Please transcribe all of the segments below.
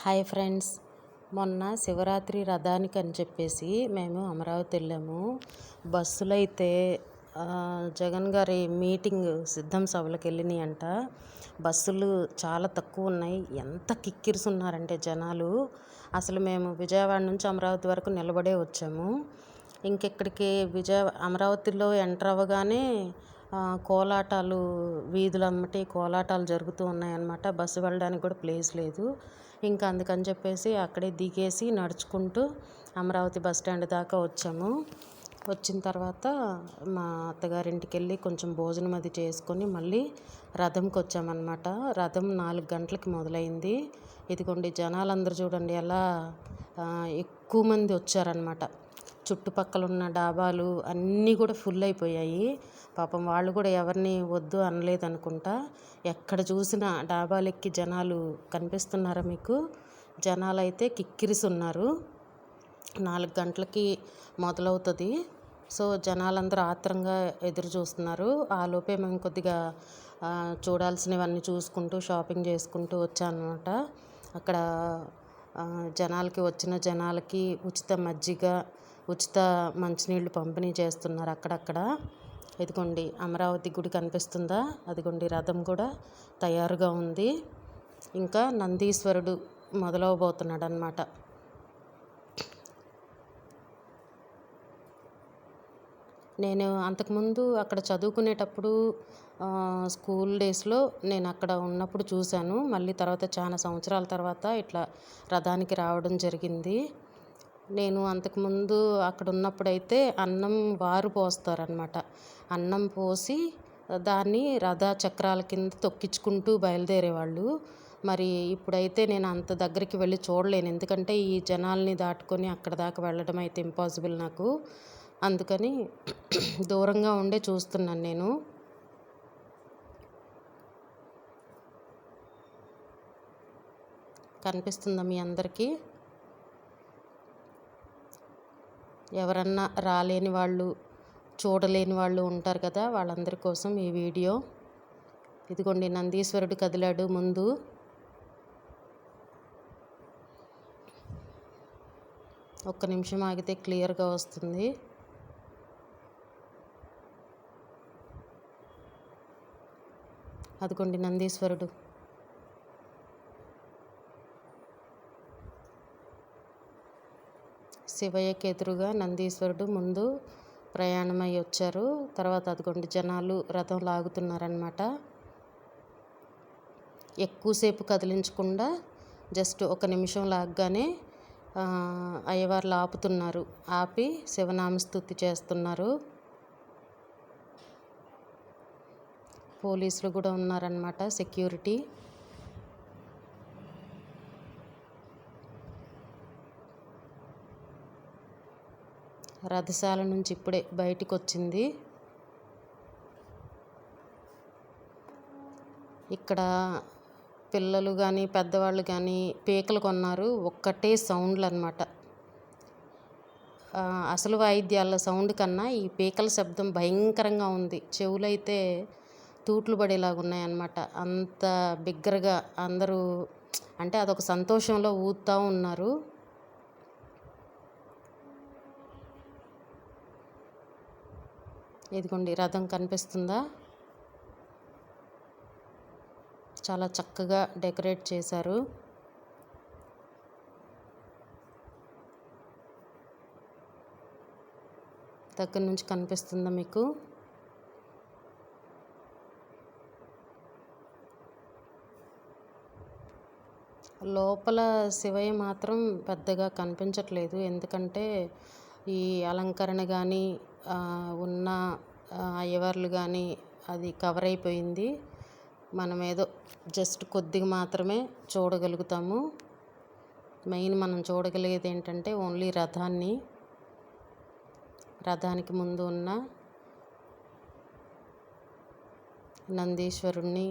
Hi friends, మొన్న శివరాత్రి రథానికి అని చెప్పేసి మేము అమరావతి వెళ్ళాము. బస్సులు అయితే జగన్ గారి మీటింగ్ సిద్ధం సభలకు వెళ్ళినాయి అంట. బస్సులు చాలా తక్కువ ఉన్నాయి. ఎంత కిక్కిరిసున్నారంటే జనాలు. అసలు మేము విజయవాడ నుంచి అమరావతి వరకు నిలబడే వచ్చాము. ఇంకెక్కడికి అమరావతిలో ఎంటర్ అవ్వగానే కోలాటాలు, వీధులమ్మటి కోలాటాలు జరుగుతూ ఉన్నాయన్నమాట. బస్సు వెళ్ళడానికి కూడా ప్లేస్ లేదు. ఇంకా అందుకని చెప్పేసి అక్కడే దిగేసి నడుచుకుంటూ అమరావతి బస్ స్టాండ్ దాకా వచ్చాము. వచ్చిన తర్వాత మా అత్తగారింటికి వెళ్ళి కొంచెం భోజనం అది చేసుకొని మళ్ళీ రథంకి వచ్చామన్నమాట. రథం 4 గంటలకి మొదలైంది. ఇదిగోండి జనాలందరూ చూడండి ఎలా ఎక్కువ మంది వచ్చారనమాట. చుట్టుపక్కల ఉన్న డాబాలు అన్నీ కూడా ఫుల్ అయిపోయాయి. పాపం వాళ్ళు కూడా ఎవరిని వద్దు అనలేదనుకుంటా. ఎక్కడ చూసినా డాబాలు ఎక్కి జనాలు కనిపిస్తున్నారా మీకు? జనాలు అయితే కిక్కిరిసున్నారు. 4 గంటలకి మొదలవుతుంది. సో జనాలందరూ ఆత్రంగా ఎదురు చూస్తున్నారు. ఆలోపే మేము కొద్దిగా చూడాల్సినవన్నీ చూసుకుంటూ షాపింగ్ చేసుకుంటూ వచ్చానమాట. అక్కడ వచ్చిన జనాలకి ఉచిత మజ్జిగ, ఉచిత మంచినీళ్ళు పంపిణీ చేస్తున్నారు అక్కడక్కడ. ఇదిగోండి అమరావతి గుడి కనిపిస్తుందా? అదిగోండి రథం కూడా తయారుగా ఉంది. ఇంకా నందీశ్వరుడు మొదలవబోతున్నాడు అన్నమాట. నేను అంతకుముందు అక్కడ చదువుకునేటప్పుడు స్కూల్ డేస్లో నేను అక్కడ ఉన్నప్పుడు చూశాను. మళ్ళీ తర్వాత చాలా సంవత్సరాల తర్వాత ఇట్లా రథానికి రావడం జరిగింది. నేను అంతకుముందు అక్కడ ఉన్నప్పుడైతే అన్నం వారు పోస్తారనమాట. అన్నం పోసి దాన్ని రథ చక్రాల కింద తొక్కించుకుంటూ బయలుదేరేవాళ్ళు. మరి ఇప్పుడైతే నేను అంత దగ్గరికి వెళ్ళి చూడలేను. ఎందుకంటే ఈ జనాల్ని దాటుకొని అక్కడ దాకా వెళ్ళడం అయితే ఇంపాసిబుల్ నాకు. అందుకని దూరంగా ఉండే చూస్తున్నాను నేను. కనిపిస్తుందా మీ అందరికీ? ఎవరన్నా రాలేని వాళ్ళు, చూడలేని వాళ్ళు ఉంటారు కదా, వాళ్ళందరి కోసం ఈ వీడియో. ఇదిగోండి నందీశ్వరుడు కదిలాడు ముందు. ఒక్క నిమిషం ఆగితే క్లియర్గా వస్తుంది. అదిగోండి నందీశ్వరుడు. శివయ్యకి ఎదురుగా నందీశ్వరుడు ముందు ప్రయాణమై వచ్చారు. తర్వాత అదిగోండి జనాలు రథం లాగుతున్నారనమాట. ఎక్కువసేపు కదిలించకుండా జస్ట్ 1 నిమిషం లాగ్గానే అయ్యవార్లు ఆపుతున్నారు. ఆపి శివనామస్తుతి చేస్తున్నారు. పోలీసులు కూడా ఉన్నారనమాట, సెక్యూరిటీ. రథశాల నుంచి ఇప్పుడే బయటికి వచ్చింది. ఇక్కడ పిల్లలు కానీ పెద్దవాళ్ళు కానీ పీకలు కొన్నారు. ఒక్కటే సౌండ్లు అనమాట. అసలు వాయిద్యాల సౌండ్ కన్నా ఈ పీకల శబ్దం భయంకరంగా ఉంది. చెవులైతే తూట్లు పడేలాగా ఉన్నాయన్నమాట. అంత బిగ్గరగా అందరూ, అంటే అదొక సంతోషంలో ఊదుతూ ఉన్నారు. ఇదిగోండి రథం కనిపిస్తుందా? చాలా చక్కగా డెకరేట్ చేశారు. దగ్గర నుంచి కనిపిస్తుందా మీకు? లోపల శివయ్య మాత్రం పెద్దగా కనిపించట్లేదు. ఎందుకంటే ఈ అలంకరణ కానీ ఉన్న అయ్యవార్లు కానీ అది కవర్ అయిపోయింది. మనం ఏదో జస్ట్ కొద్దిగా మాత్రమే చూడగలుగుతాము. మెయిన్ మనం చూడగలిగేది ఏంటంటే ఓన్లీ రథాన్ని, రథానికి ముందు ఉన్న నందీశ్వరుణ్ణి,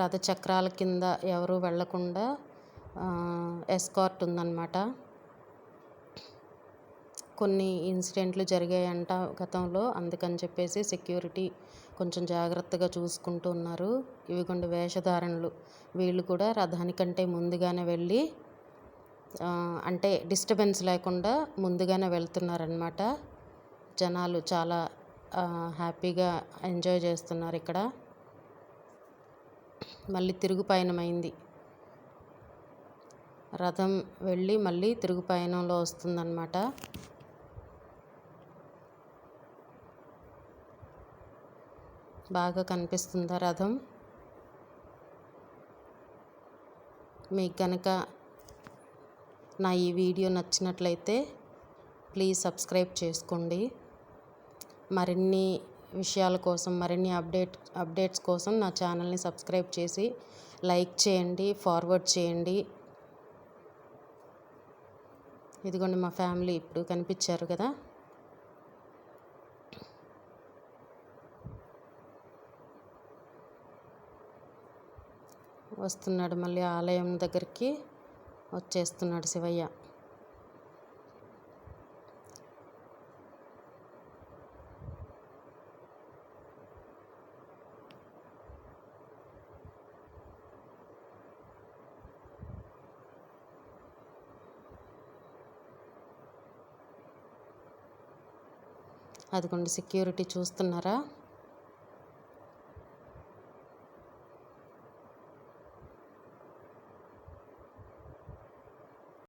రథచక్రాల కింద ఎవరు వెళ్లకుండా ఎస్కార్ట్ ఉందన్నమాట. కొన్ని ఇన్సిడెంట్లు జరిగాయంట గతంలో. అందుకని చెప్పేసి సెక్యూరిటీ కొంచెం జాగ్రత్తగా చూసుకుంటూ ఉన్నారు. ఇవిగోండి వేషధారణలు. వీళ్ళు కూడా రథానికంటే ముందుగానే వెళ్ళి అంటే డిస్టర్బెన్స్ లేకుండా ముందుగానే వెళ్తున్నారనమాట. జనాలు చాలా హ్యాపీగా ఎంజాయ్ చేస్తున్నారు ఇక్కడ. మళ్ళీ తిరుగు పయనమైంది. రథం వెళ్ళి మళ్ళీ తిరుగు పయనంలో వస్తుందన్నమాట. బాగా కనిపిస్తుందా రథం? మీకు కనుక నా ఈ వీడియో నచ్చినట్లయితే ప్లీజ్ సబ్స్క్రైబ్ చేసుకోండి. మరిన్ని విషయాల కోసం, మరిన్ని అప్డేట్స్ కోసం నా ఛానల్ని సబ్స్క్రైబ్ చేసి లైక్ చేయండి, ఫార్వర్డ్ చేయండి. ఇదిగోండి మా ఫ్యామిలీ ఇప్పుడు కనిపించారు కదా. వస్తున్నాడు మళ్ళీ ఆలయం దగ్గరికి వచ్చేస్తున్నాడు శివయ్య. అదిగోండి సెక్యూరిటీ చూస్తున్నారా?